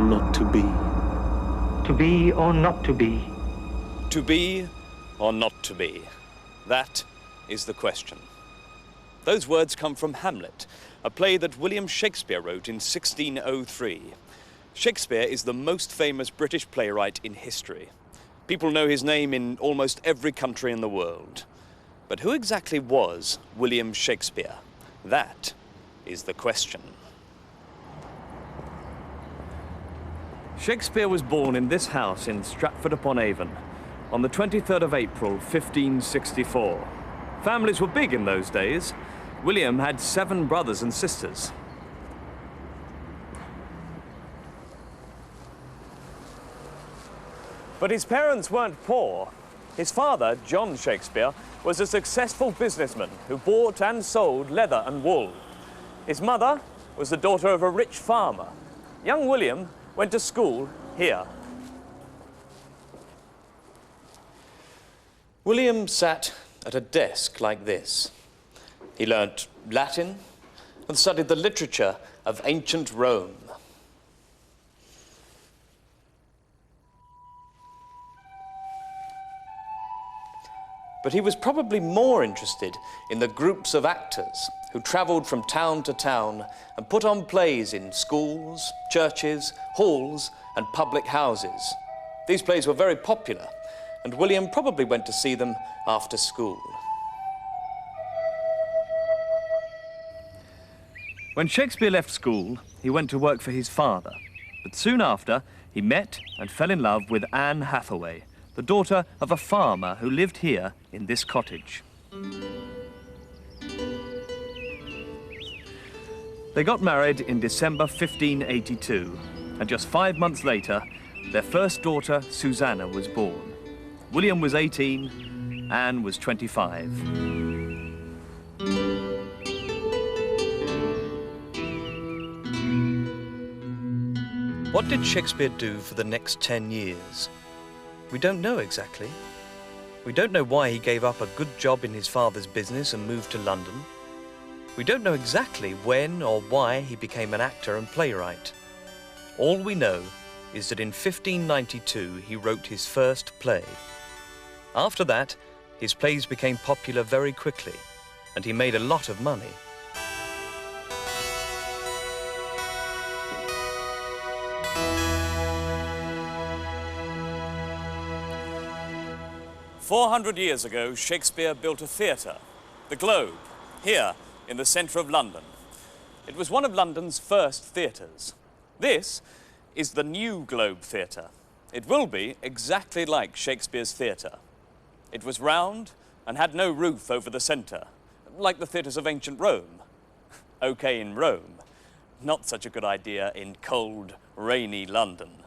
not to be? To be or not to be? To be or not to be? That is the question. Those words come from Hamlet, a play that William Shakespeare wrote in 1603. Shakespeare is the most famous British playwright in history. People know his name in almost every country in the world. But who exactly was William Shakespeare? That is the question. Shakespeare was born in this house in Stratford-upon-Avon on the 23rd of April, 1564. Families were big in those days. William had 7 brothers and sisters. But his parents weren't poor. His father, John Shakespeare, was a successful businessman who bought and sold leather and wool. His mother was the daughter of a rich farmer. Young William went to school here. William sat at a desk like this. He learnt Latin and studied the literature of ancient Rome. But he was probably more interested in the groups of actors who travelled from town to town and put on plays in schools, churches, halls, and public houses. These plays were very popular, and William probably went to see them after school. When Shakespeare left school, he went to work for his father. But soon after, he met and fell in love with Anne Hathaway, the daughter of a farmer who lived here in this cottage. They got married in December 1582, and just 5 months later, their first daughter, Susanna, was born. William was 18, Anne was 25. What did Shakespeare do for the next 10 years? We don't know exactly. We don't know why he gave up a good job in his father's business and moved to London. We don't know exactly when or why he became an actor and playwright. All we know is that in 1592 he wrote his first play. After that, his plays became popular very quickly, and he made a lot of money. "400 years ago, Shakespeare built a theatre, the Globe, here in the centre of London. It was one of London's first theatres. This is the new Globe Theatre. It will be exactly like Shakespeare's theatre. It was round and had no roof over the centre, like the theatres of ancient Rome. OK in Rome, not such a good idea in cold, rainy London.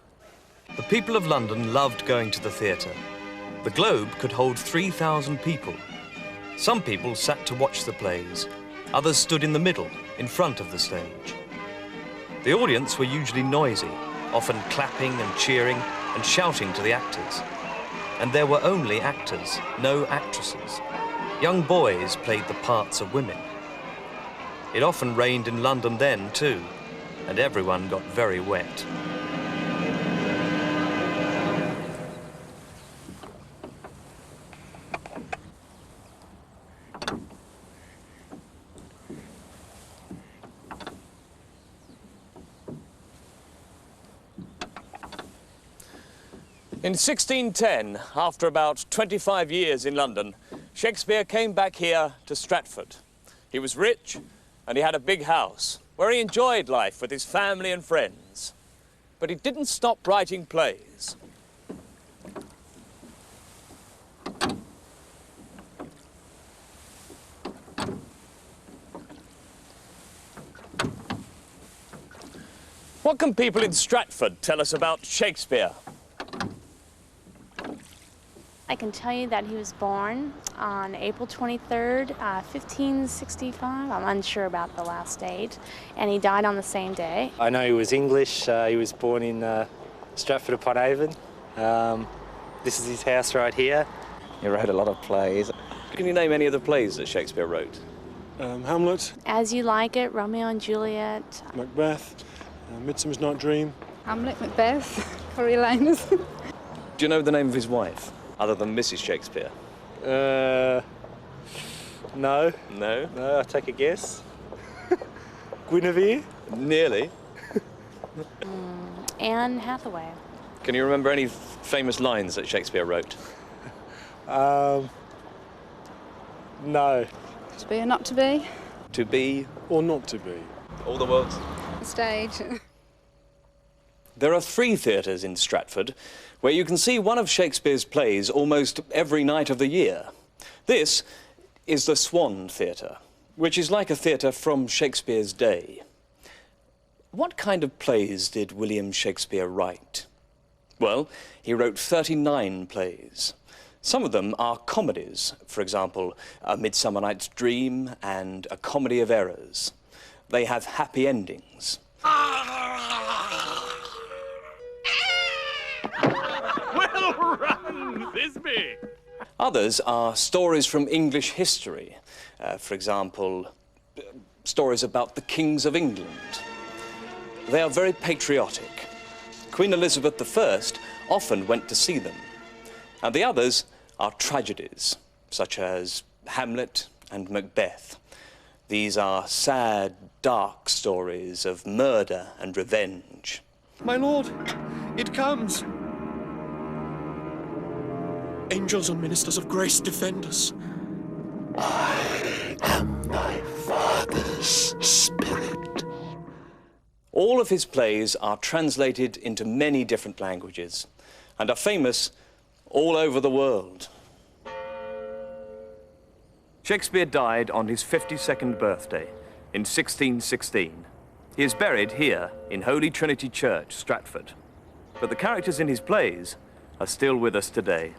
The people of London loved going to the theatre. The Globe could hold 3,000 people. Some people sat to watch the plays. Others stood in the middle, in front of the stage. The audience were usually noisy, often clapping and cheering and shouting to the actors. And there were only actors, no actresses. Young boys played the parts of women. It often rained in London then, too, and everyone got very wet. In 1610, after about 25 years in London, Shakespeare came back here to Stratford. He was rich and he had a big house where he enjoyed life with his family and friends. But he didn't stop writing plays. What can people in Stratford tell us about Shakespeare? I can tell you that he was born on April 23rd, 1565. I'm unsure about the last date. And he died on the same day. I know he was English. He was born in Stratford-upon-Avon. This is his house right here. He wrote a lot of plays. Can you name any of the plays that Shakespeare wrote? Hamlet, As You Like It, Romeo and Juliet, Macbeth, Midsummer's Night Dream. Hamlet, Macbeth, Coriolanus. Do you know the name of his wife, other than Mrs. Shakespeare? No. No? No, I'll take a guess. Guinevere? Nearly. Anne Hathaway. Can you remember any famous lines that Shakespeare wrote? No. To be or not to be? To be Or not to be. all the world's. The stage. There are 3 theatres in Stratford where you can see one of Shakespeare's plays almost every night of the year. This is the Swan Theatre, which is like a theatre from Shakespeare's day. What kind of plays did William Shakespeare write? Well, he wrote 39 plays. Some of them are comedies, for example, A Midsummer Night's Dream and A Comedy of Errors. They have happy endings. Well run, Thisbe! Others are stories from English history. For example, stories about the kings of England. They are very patriotic. Queen Elizabeth I often went to see them. And the others are tragedies, such as Hamlet and Macbeth. These are sad, dark stories of murder and revenge. My lord, it comes. Angels and ministers of grace, defend us. I am thy father's spirit. All of his plays are translated into many different languages and are famous all over the world. Shakespeare died on his 52nd birthday in 1616. He is buried here in Holy Trinity Church, Stratford. But the characters in his plays are still with us today.